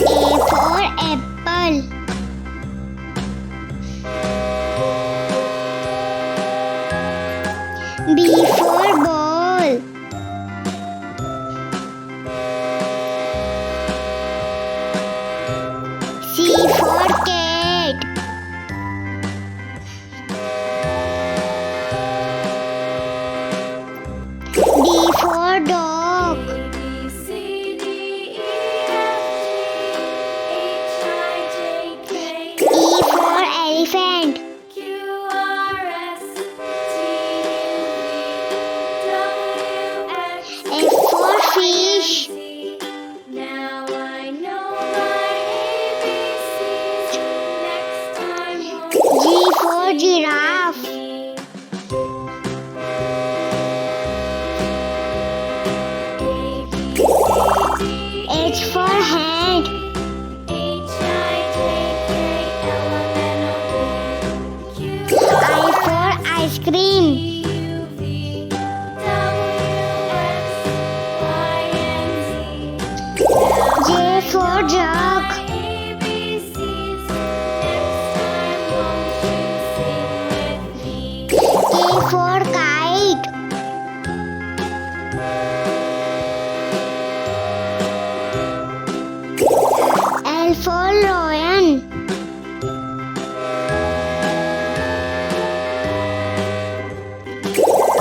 A for apple. B for ball. C for cat. D for dog. E for elephant. F for fish. Now I know my ABCs. Next time G for giraffe. H for hand. I for ice cream. J for jug. K for kite. L for lion.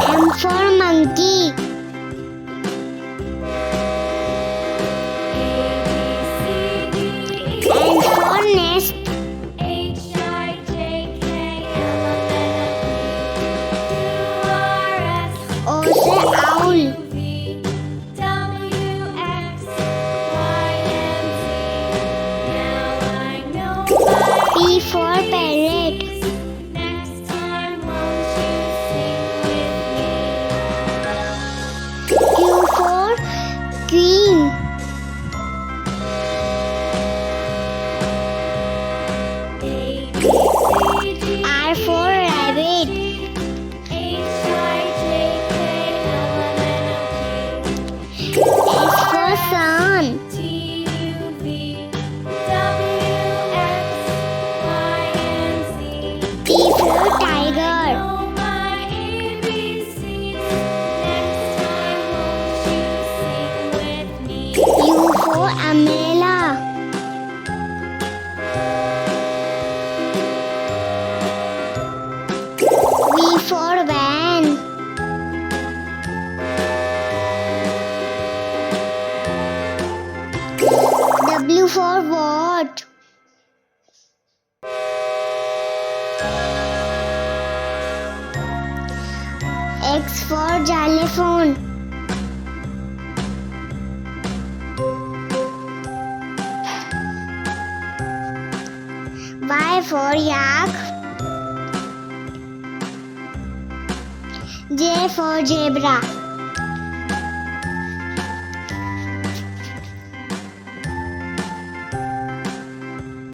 M for monkey. N for nest. O for owl. P for parrot. Q for queen. R for rabbit. S for sun. T for tiger. U for umbrella. V for van. W for what? X for xylophone. Y for yak. J for zebra.